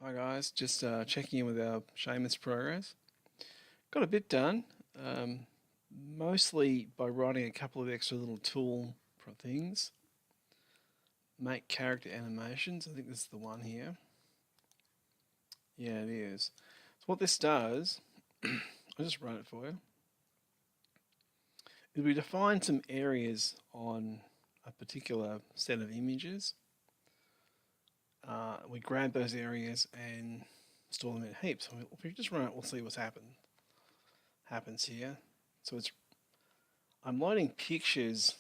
Hi guys, just checking in with our Shamus progress. Got a bit done, mostly by writing a couple of extra little tool things. Make character animations, I think this is the one here. Yeah, it is. So what this does, I'll just run it for you, is we define some areas on a particular set of images. We grab those areas and store them in heaps. So if we just run it, we'll see what's happens here. So I'm loading pictures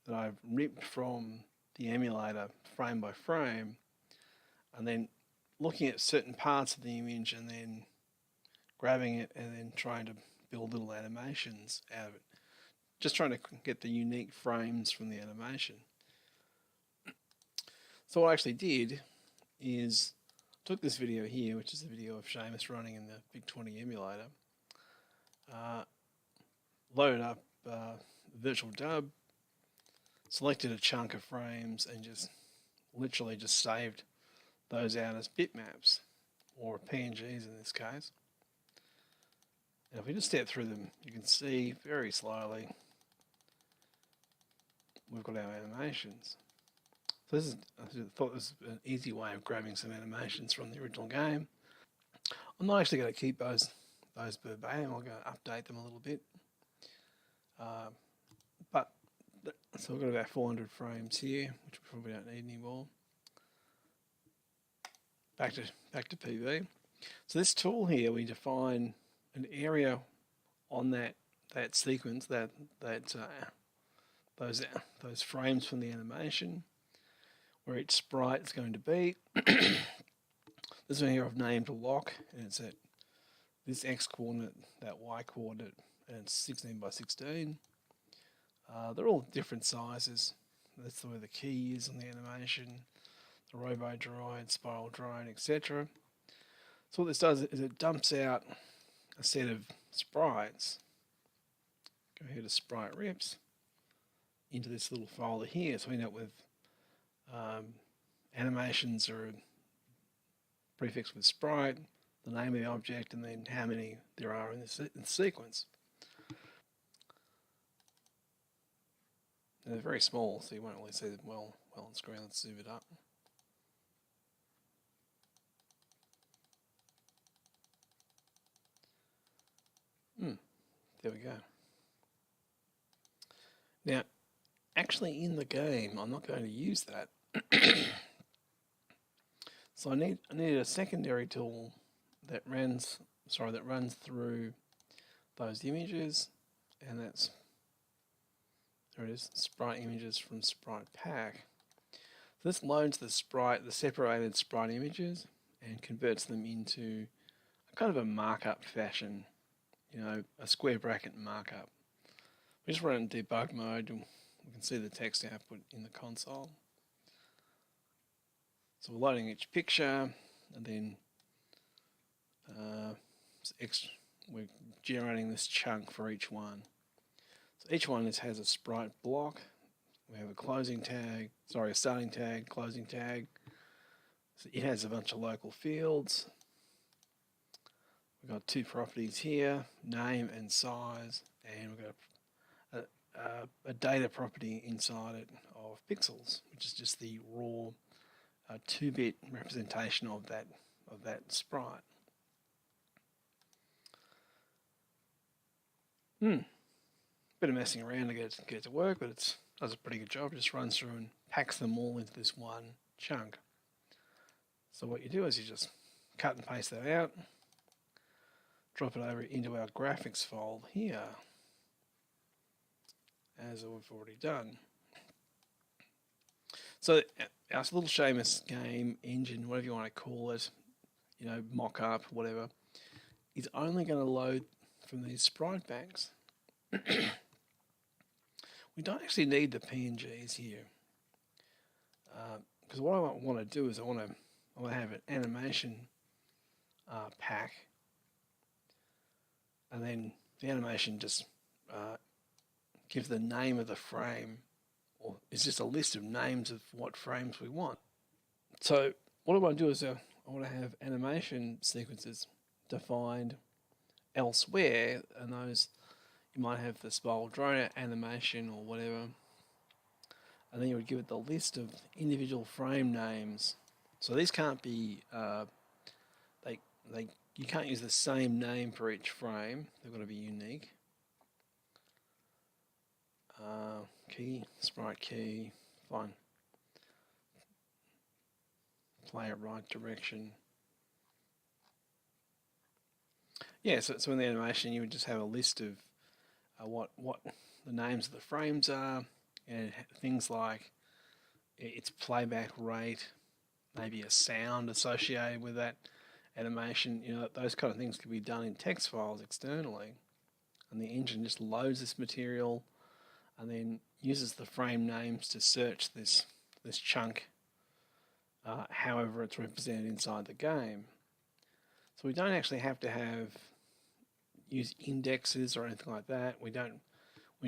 that I've ripped from the emulator frame by frame, and then looking at certain parts of the image and then grabbing it and then trying to build little animations out of it. Just trying to get the unique frames from the animation. So what I actually did is took this video here, which is a video of Shamus running in the Big 20 emulator, loaded up virtual dub, selected a chunk of frames and just literally just saved those out as bitmaps or PNGs in this case. And if we just step through them, you can see very slowly we've got our animations. So I thought this was an easy way of grabbing some animations from the original game. I'm not actually going to keep those verbatim. I'm going to update them a little bit. So we've got about 400 frames here, which we probably don't need anymore. Back to PV. So this tool here, we define an area on that sequence, those frames from the animation, where each sprite is going to be. This one here I've named a lock, and it's at this x coordinate, that y coordinate, and it's 16 by 16. They're all different sizes. That's the way the key is on the animation, the robo droid, spiral drone, etc. So what this does is it dumps out a set of sprites. Go here to sprite rips into this little folder here. So we end up with animations are prefixed with sprite, the name of the object, and then how many there are in the sequence. And they're very small, so you won't really see them well on screen. Let's zoom it up. There we go. Now, actually in the game, I'm not going to use that. So I need a secondary tool that runs through those images, and that's, there it is, sprite images from Sprite Pack. So this loads the separated sprite images and converts them into a kind of a markup fashion, a square bracket markup. We just run it in debug mode and we can see the text output in the console. So we're loading each picture, and then we're generating this chunk for each one. So each one has a sprite block. We have a starting tag, closing tag. So it has a bunch of local fields. We've got two properties here, name and size, and we've got a data property inside it of pixels, which is just the raw 2-bit representation of that sprite. Bit of messing around to get it to work, but it does a pretty good job. It just runs through and packs them all into this one chunk. So what you do is you just cut and paste that out, drop it over into our graphics file here, as we've already done. So our little Shamus game engine, whatever you want to call it, mock-up, whatever, is only going to load from these sprite banks. We don't actually need the PNGs here, because what I want to do is I want to have an animation pack, and then the animation just gives the name of the frame, or it's just a list of names of what frames we want. So what I want to do is I want to have animation sequences defined elsewhere, and those you might have the spiral drone animation or whatever, and then you would give it the list of individual frame names. So these can't be they you can't use the same name for each frame. They've got to be unique. Key, sprite key, fine. Play it right direction. Yeah, so in the animation you would just have a list of what the names of the frames are, and things like its playback rate, maybe a sound associated with that animation. You know, those kind of things can be done in text files externally, and the engine just loads this material and then uses the frame names to search this chunk, however it's represented inside the game. So we don't actually have to use indexes or anything like that. We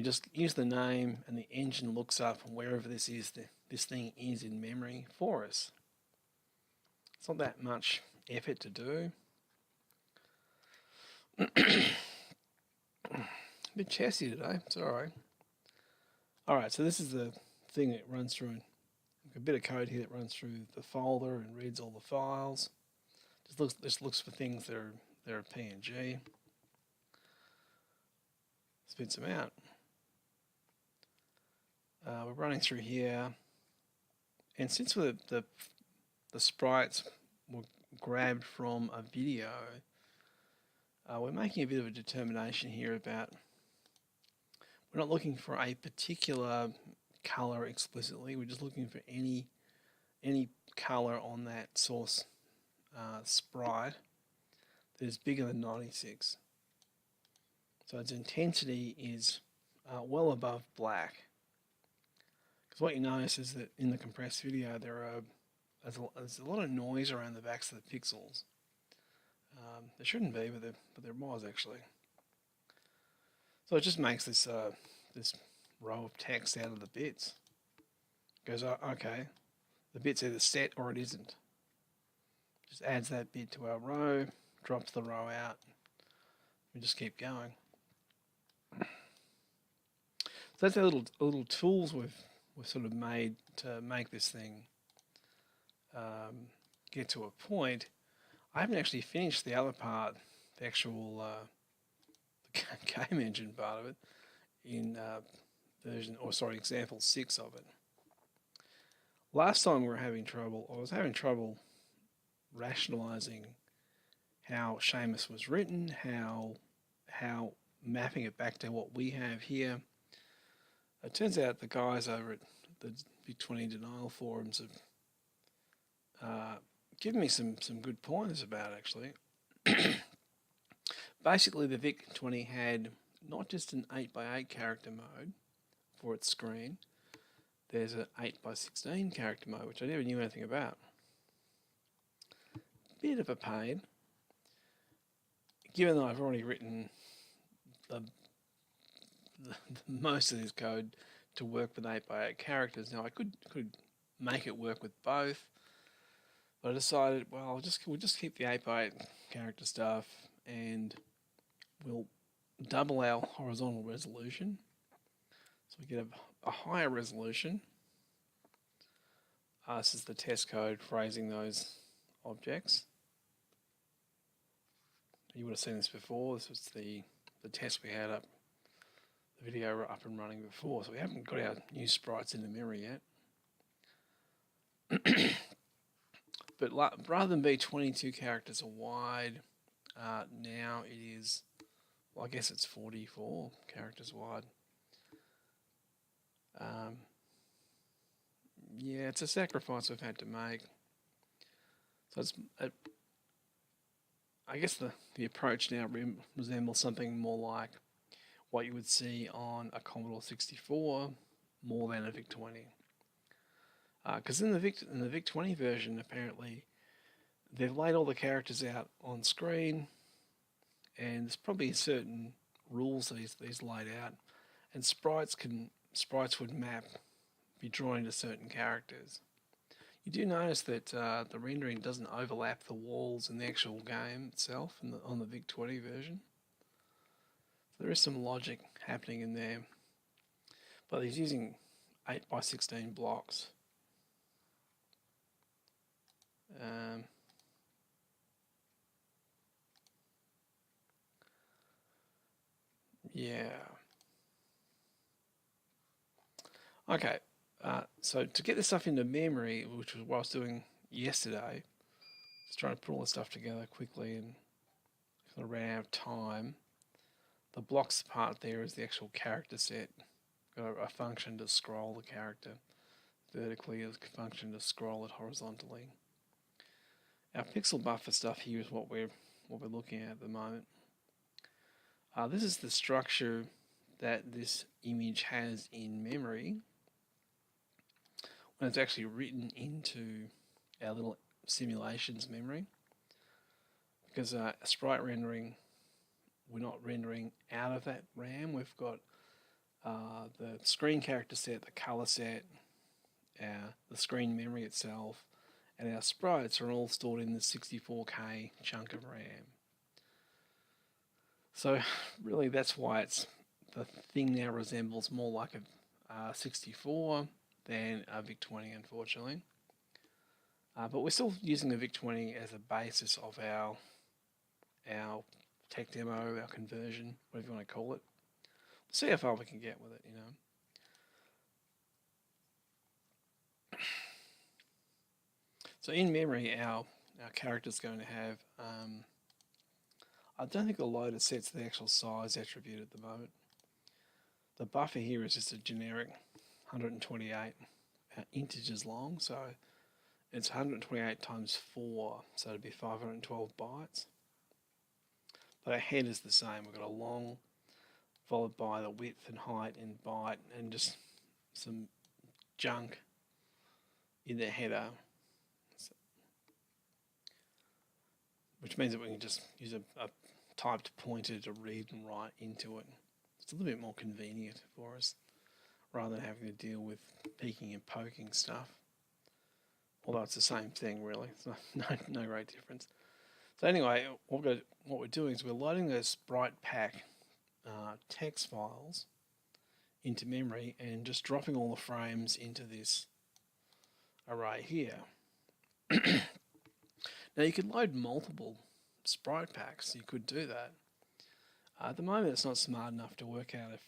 just use the name, and the engine looks up wherever this thing is in memory for us. It's not that much effort to do. A bit chessy today, it's alright. Alright, so this is the thing that runs through, a bit of code here that runs through the folder and reads all the files. Just looks for things that are PNG. Spits them out. We're running through here, and since the sprites were grabbed from a video, we're making a bit of a determination here about, we're not looking for a particular color explicitly, we're just looking for any color on that source sprite that is bigger than 96. So its intensity is well above black. Because what you notice is that in the compressed video there's a lot of noise around the backs of the pixels. There shouldn't be, but there was actually. So it just makes this row of text out of the bits. It goes, oh, okay, the bit's either set or it isn't. Just adds that bit to our row, drops the row out. We just keep going. So that's our little tools we've sort of made to make this thing get to a point. I haven't actually finished the other part, the actual game engine part of it, in example 6 of it. Last time I was having trouble rationalizing how Shamus was written, how mapping it back to what we have here. It turns out the guys over at the Big 20 Denial forums have given me some good pointers about it, actually. Basically, the Vic 20 had not just an 8x8 character mode for its screen, there's an 8x16 character mode, which I never knew anything about. Bit of a pain. Given that I've already written the most of this code to work with 8x8 characters, now I could make it work with both, but I decided, well, we'll just keep the 8x8 character stuff, and we'll double our horizontal resolution, so we get a higher resolution. This is the test code phrasing those objects. You would have seen this before. This was the test we had the video up and running before, so we haven't got our new sprites in the mirror yet. But rather than be 22 characters wide, now it is, well, I guess it's 44 characters wide. Yeah, it's a sacrifice we've had to make. So I guess the approach now resembles something more like what you would see on a Commodore 64 more than a VIC-20. Because in the VIC-20 version, apparently, they've laid all the characters out on screen, and there's probably certain rules that he's laid out, and sprites would be drawn into certain characters. You do notice that the rendering doesn't overlap the walls in the actual game itself on the VIC-20 version. So there is some logic happening in there, but he's using 8x16 blocks. Yeah. Okay, so to get this stuff into memory, which was what I was doing yesterday, just trying to put all this stuff together quickly and kind of ran out of time. The blocks part there is the actual character set. Got a function to scroll the character vertically, a function to scroll it horizontally. Our pixel buffer stuff here is what we're looking at the moment. This is the structure that this image has in memory when it's actually written into our little simulations memory. Because sprite rendering, we're not rendering out of that RAM. We've got the screen character set, the color set, the screen memory itself, and our sprites are all stored in the 64K chunk of RAM. So really that's why the thing now resembles more like a 64 than a VIC-20, unfortunately. But we're still using the VIC-20 as a basis of our tech demo, our conversion, whatever you want to call it. See how far we can get with it, So in memory, our character's going to have, I don't think the loader sets the actual size attribute at the moment. The buffer here is just a generic 128 integers long, so it's 128 times 4, so it'd be 512 bytes. But our head is the same. We've got a long followed by the width and height in byte and just some junk in the header, which means that we can just use a typed pointer to read and write into it. It's a little bit more convenient for us rather than having to deal with peeking and poking stuff. Although it's the same thing really, it's no great difference. So anyway, what we're doing is we're loading those Sprite pack text files into memory and just dropping all the frames into this array here. Now you could load multiple Sprite packs, you could do that. At the moment it's not smart enough to work out if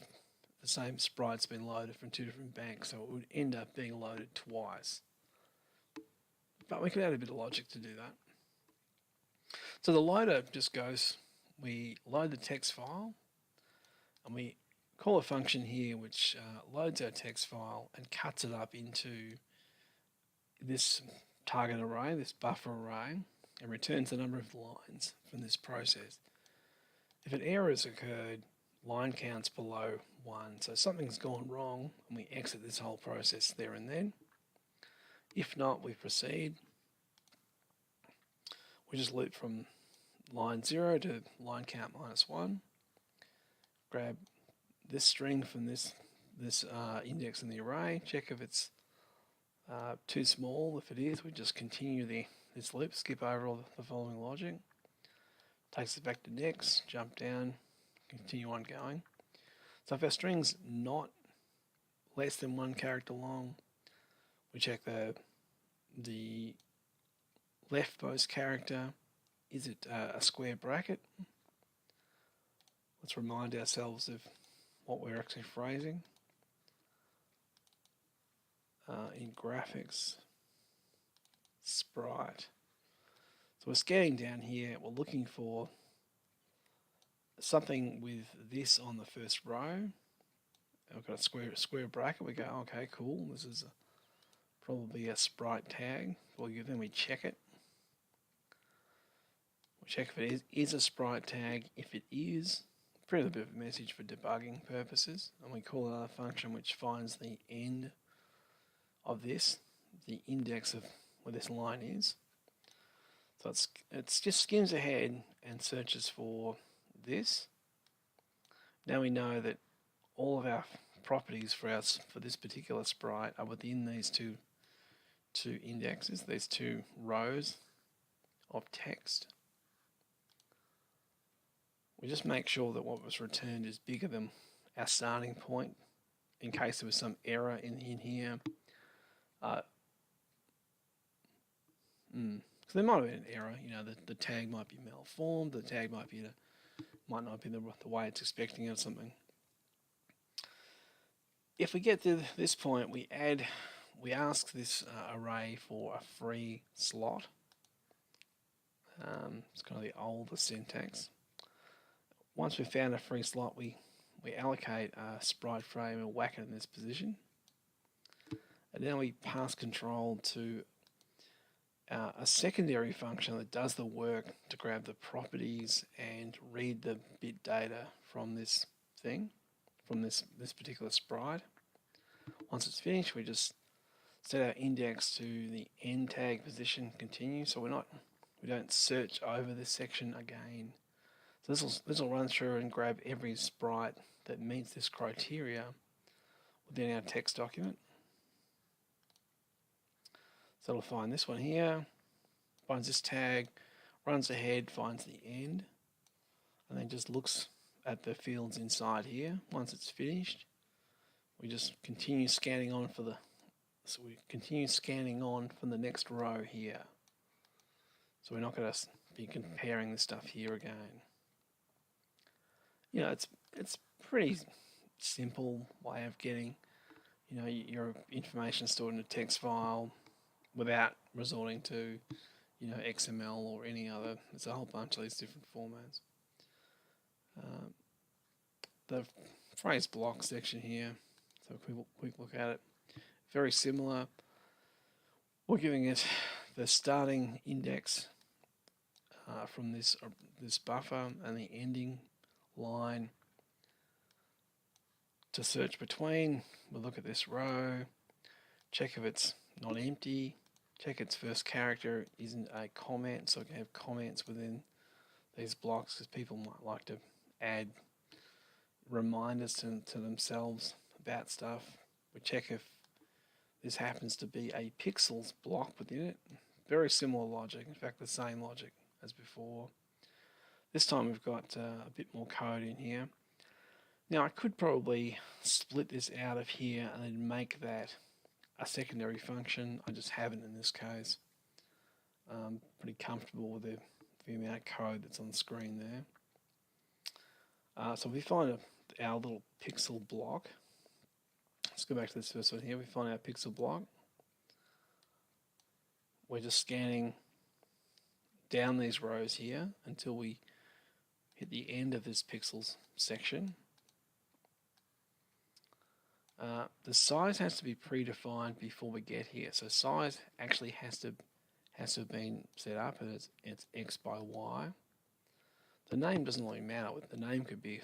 the same sprite's been loaded from two different banks, so it would end up being loaded twice. But we could add a bit of logic to do that. So the loader just goes, we load the text file and we call a function here which loads our text file and cuts it up into this target array, this buffer array, and returns the number of lines from this process. If an error has occurred, line count's below 1, so something's gone wrong and we exit this whole process there and then. If not, we proceed. We just loop from line 0 to line count -1. Grab this string from this index in the array, check if it's too small. If it is, we just continue this loop, skip over all the following logic. Takes us back to next, jump down, continue on going. So if our string's not less than 1 character long, we check the leftmost character. Is it a square bracket? Let's remind ourselves of what we're actually phrasing. In graphics, Sprite. So we're scanning down here, we're looking for something with this on the first row. We've got a square bracket, we go, okay, cool, this is probably a Sprite tag. Then we check it. We check if it is a Sprite tag. If it is, print a bit of a message for debugging purposes, and we call another function which finds the end of this, the index of where this line is. So it's just skims ahead and searches for this. Now we know that all of our properties for this particular sprite are within these two two indexes, these two rows of text. We just make sure that what was returned is bigger than our starting point in case there was some error in here. So there might have been an error, you know, the tag might be malformed, the tag might not be the way it's expecting it or something. If we get to this point, we ask this array for a free slot. It's kind of the older syntax. Once we've found a free slot, we allocate a sprite frame and whack it in this position. And then we pass control to a secondary function that does the work to grab the properties and read the bit data from this thing, from this particular sprite. Once it's finished, we just set our index to the end tag position, continue, so we don't search over this section again. So this will run through and grab every sprite that meets this criteria within our text document. So it'll find this one here, finds this tag, runs ahead, finds the end, and then just looks at the fields inside here. Once it's finished, we just continue scanning on from the next row here. So we're not going to be comparing this stuff here again. You know, it's pretty simple way of getting, you know, your information stored in a text file without resorting to, you know, XML or any other. There's a whole bunch of these different formats. The phrase block section here, so a quick look at it. Very similar. We're giving it the starting index from this buffer and the ending line to search between. We'll look at this row, check if it's not empty, check its first character isn't a comment, so we can have comments within these blocks because people might like to add reminders to themselves about stuff. We check if this happens to be a pixels block within it. Very similar logic, in fact the same logic as before. This time we've got a bit more code in here. Now I could probably split this out of here and then make that a secondary function. I just haven't in this case. Pretty comfortable with the amount of code that's on the screen there. So we find our little pixel block. Let's go back to this first one here. We find our pixel block. We're just scanning down these rows here until we hit the end of this pixels section. The size has to be predefined before we get here. So size actually has to have been set up as it's X by Y. The name doesn't really matter. The name could be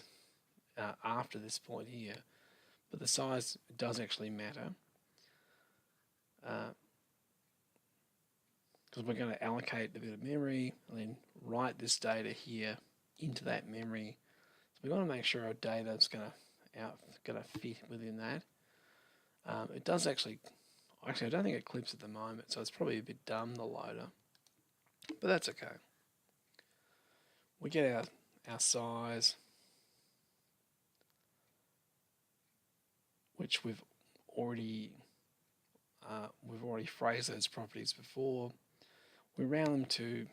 after this point here, but the size does actually matter because we're going to allocate a bit of memory and then write this data here into that memory. So we've got to make sure our data is going to fit within that. It does actually, I don't think it clips at the moment, so it's probably a bit dumb, the loader, but that's okay. We get our size, which we've already phrased those properties before. We round them to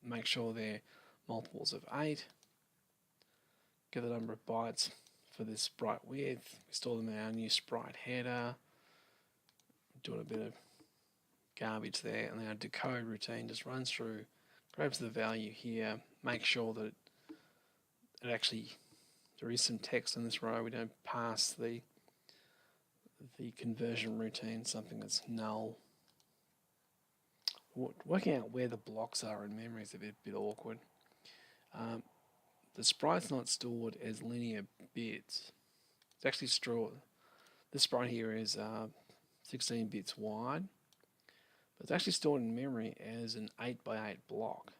make sure they're multiples of 8. Get the number of bytes for this sprite width. We store them in our new sprite header. Doing a bit of garbage there, and our decode routine just runs through, grabs the value here, make sure that it actually, there is some text in this row. We don't pass the conversion routine, something that's null. Working out where the blocks are in memory is a bit awkward. The sprite's not stored as linear bits. It's actually stored, this sprite here is 16 bits wide, but it's actually stored in memory as an 8x8 block.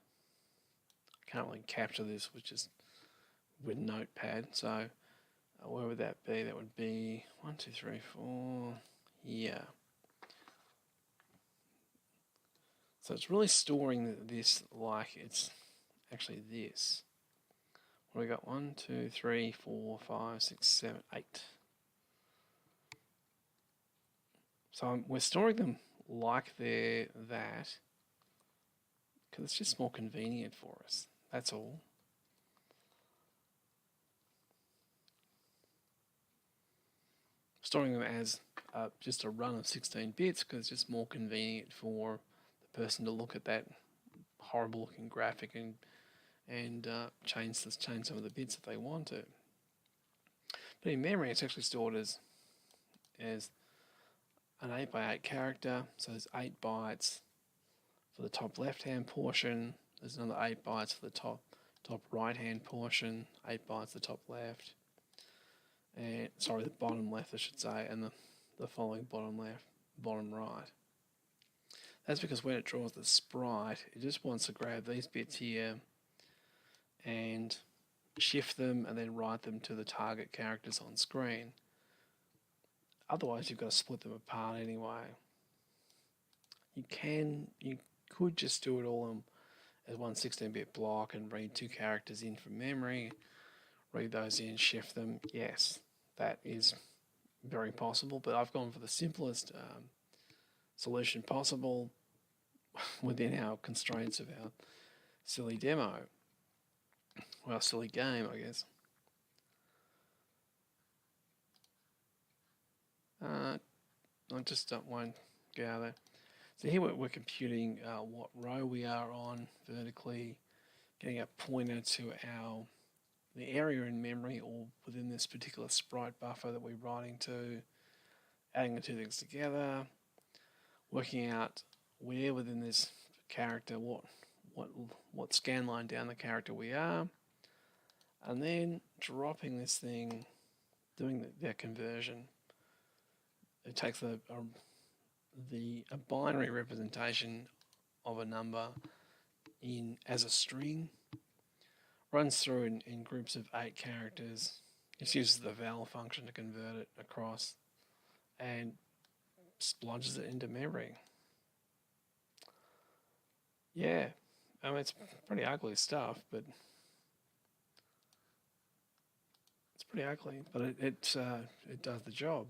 I can't really capture this with Notepad, so where would that be? That would be 1, 2, 3, 4, here. So it's really storing this like it's actually this. What do we got? 1, 2, 3, 4, 5, 6, 7, 8. So we're storing them like they're that because it's just more convenient for us. That's all. Storing them as just a run of 16 bits because it's just more convenient for the person to look at that horrible looking graphic and change some of the bits if they want to. But in memory, it's actually stored as an 8x8 character, so there's 8 bytes for the top left-hand portion. There's another 8 bytes for the top right-hand portion, 8 bytes the top left, and sorry, the bottom left, I should say, and the following bottom left, bottom right. That's because when it draws the sprite, it just wants to grab these bits here and shift them and then write them to the target characters on screen. Otherwise, you've got to split them apart anyway. You could just do it all as one 16-bit block and read 2 characters in from memory, read those in, shift them. Yes, that is very possible, but I've gone for the simplest solution possible within our constraints of our silly demo. Well, silly game, I guess. I just won't get out of there. So here we're computing what row we are on vertically, getting a pointer to the area in memory or within this particular sprite buffer that we're writing to, adding the two things together, working out where within this character, what scan line down the character we are, and then dropping this thing, doing that conversion. It takes a binary representation of a number as a string, runs through in groups of 8 characters, just uses the val function to convert it across, and splodges it into memory. Yeah, I mean, it's pretty ugly stuff, but it does the job.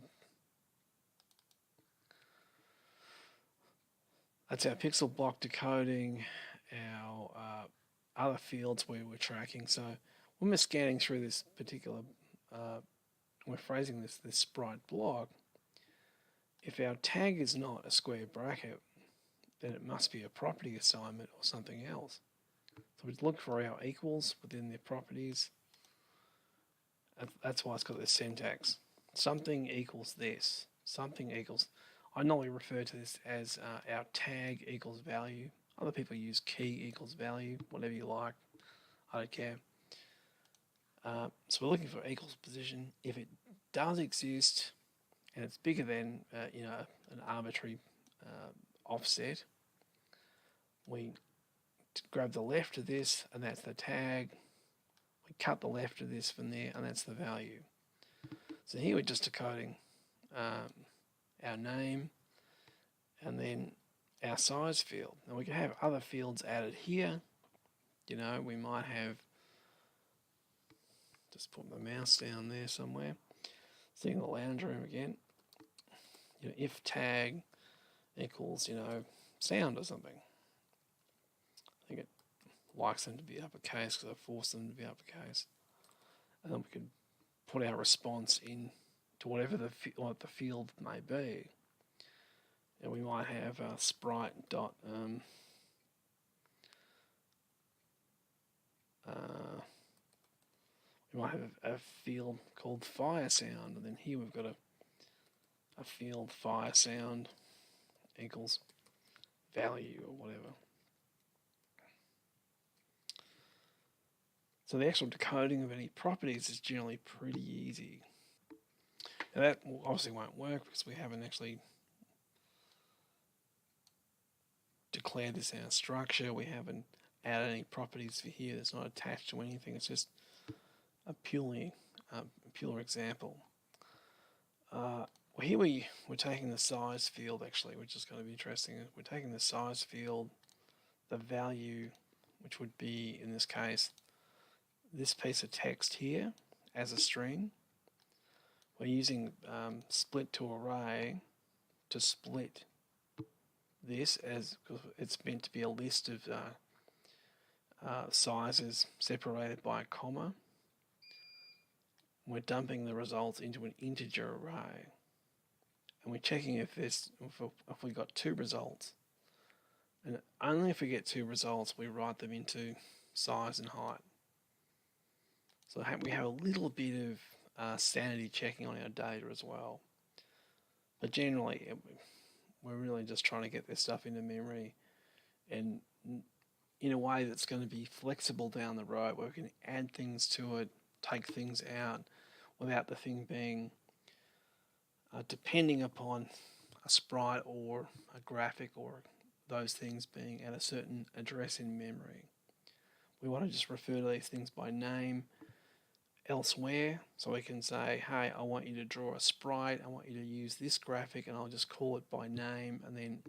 That's our pixel block decoding, our other fields where we're tracking. So when we're scanning through this particular, we're phrasing this sprite block, if our tag is not a square bracket, then it must be a property assignment or something else. So we look for our equals within the properties. That's why it's got this syntax. Something equals this. Something equals. I normally refer to this as our tag equals value. Other people use key equals value, whatever you like. I don't care. So we're looking for equals position. If it does exist and it's bigger than an arbitrary offset, we grab the left of this and that's the tag. We cut the left of this from there and that's the value. So here we're just decoding our name and then our size field. Now we can have other fields added here. We might have, just put my mouse down there somewhere, sitting in the lounge room again. If tag equals, sound or something. I think it likes them to be uppercase because I forced them to be uppercase. And then we could put our response in to whatever what the field may be. And we might have a sprite dot we might have a field called fire sound, and then here we've got a field fire sound equals value or whatever. So the actual decoding of any properties is generally pretty easy. Now that obviously won't work because we haven't actually declared this in our structure. We haven't added any properties for here. It's not attached to anything. It's just a pure example. Well, here we're taking the size field actually, which is going to be interesting. We're taking the size field the value, which would be, in this case, this piece of text here as a string. We're using split to array to split this, as it's meant to be a list of sizes separated by a comma. We're dumping the results into an integer array, and we're checking if we got 2 results, and only if we get 2 results we write them into size and height. So we have a little bit of sanity checking on our data as well, but generally we're really just trying to get this stuff into memory, and in a way that's going to be flexible down the road, where we can add things to it, take things out, without the thing being depending upon a sprite or a graphic or those things being at a certain address in memory. We want to just refer to these things by name elsewhere, so we can say, hey, I want you to draw a sprite, I want you to use this graphic, and I'll just call it by name, and then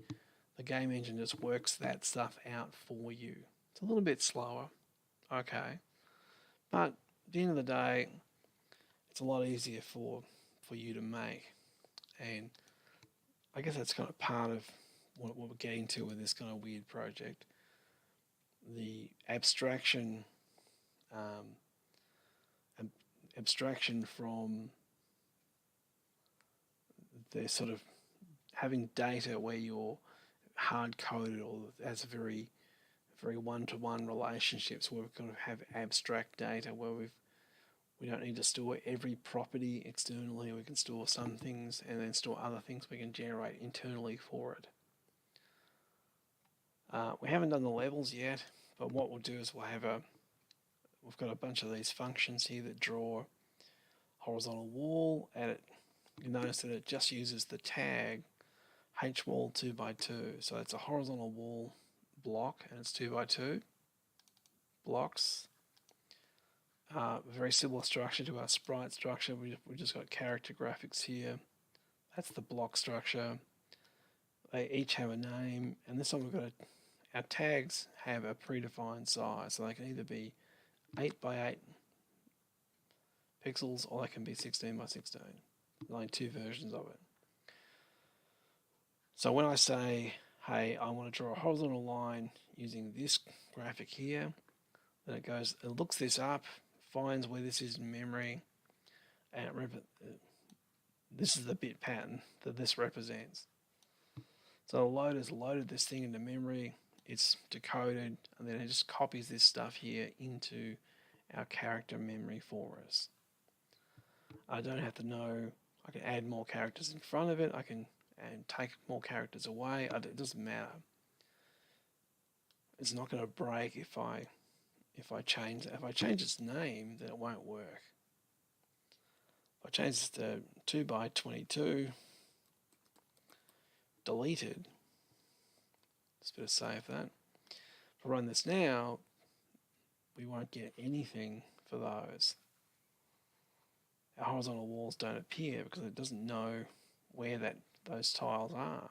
the game engine just works that stuff out for you. It's a little bit slower, okay, but at the end of the day, it's a lot easier for you to make. And I guess that's kind of part of what we're getting to with this kind of weird project. The abstraction from the sort of having data where you're hard-coded or as very one-to-one relationships, where we've got to have abstract data where we don't need to store every property externally. We can store some things and then store other things we can generate internally for it. We haven't done the levels yet, but what we'll do is we've got a bunch of these functions here that draw horizontal wall, and you notice that it just uses the tag hwall 2x2. So it's a horizontal wall block, and it's 2x2 blocks. Very similar structure to our sprite structure. We just got character graphics here. That's the block structure. They each have a name, and this one we've got our tags have a predefined size, so they can either be 8x8 pixels or they can be 16x16. There's only 2 versions of it. So when I say, hey, I want to draw a horizontal line using this graphic here, then it looks this up, finds where this is in memory, and this is the bit pattern that this represents. So the loader's loaded this thing into memory, it's decoded, and then it just copies this stuff here into our character memory for us. I don't have to know, I can add more characters in front of it, I can take more characters away, it doesn't matter. It's not going to break if I change it. If I change its name, then it won't work. If I change this to 2x22, deleted, just better save that. If I run this now, we won't get anything for those. Our horizontal walls don't appear because it doesn't know where those tiles are.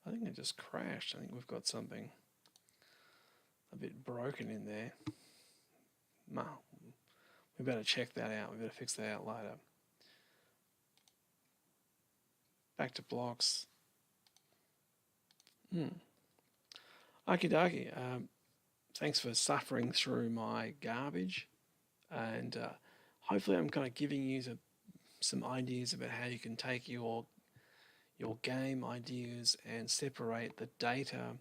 I think it just crashed. I think we've got something a bit broken in there. We better check that out. We better fix that out later. Back to blocks. Okie dokie. Thanks for suffering through my garbage, and hopefully I'm kind of giving you some ideas about how you can take your game ideas and separate the data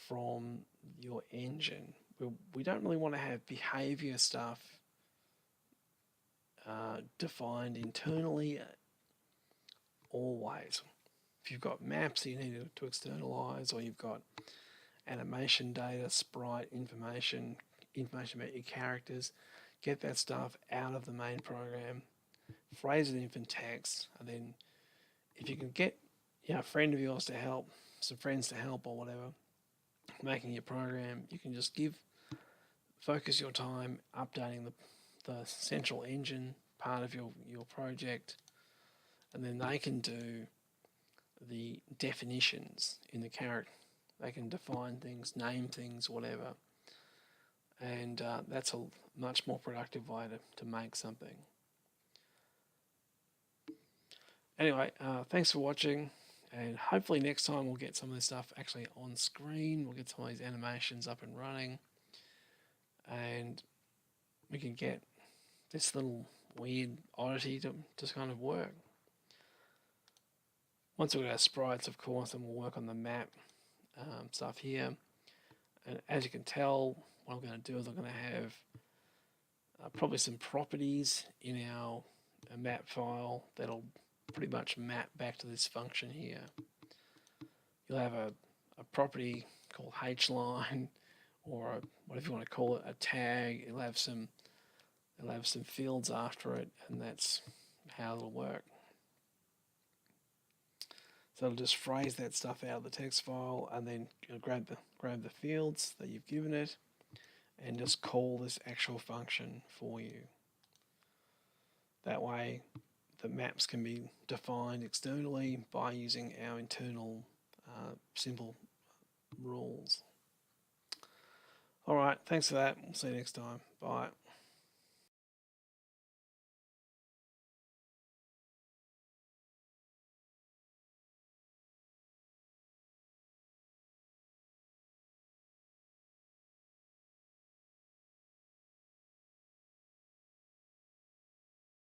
from your engine. We don't really want to have behavior stuff defined internally always. If you've got maps that you need to externalize, or you've got animation data, sprite information about your characters, get that stuff out of the main program, phrase it in text, and then if you can get a friend of yours to help, some friends to help or whatever, making your program, you can just focus your time updating the central engine part of your project, and then they can do the definitions in the They can define things, name things, whatever. And that's a much more productive way to make something. Anyway, thanks for watching, and hopefully next time we'll get some of this stuff actually on screen. We'll get some of these animations up and running, and we can get this little weird oddity to just kind of work. Once we've got our sprites, of course, then we'll work on the map stuff here. And as you can tell, what I'm going to do is I'm going to have probably some properties in our map file that'll pretty much map back to this function here. You'll have a property called hline, or whatever you want to call it, a tag. It'll have some fields after it, and that's how it'll work. So it'll just phrase that stuff out of the text file, and then grab the fields that you've given it, and just call this actual function for you. That way, the maps can be defined externally by using our internal simple rules. Alright, thanks for that. We'll see you next time. Bye.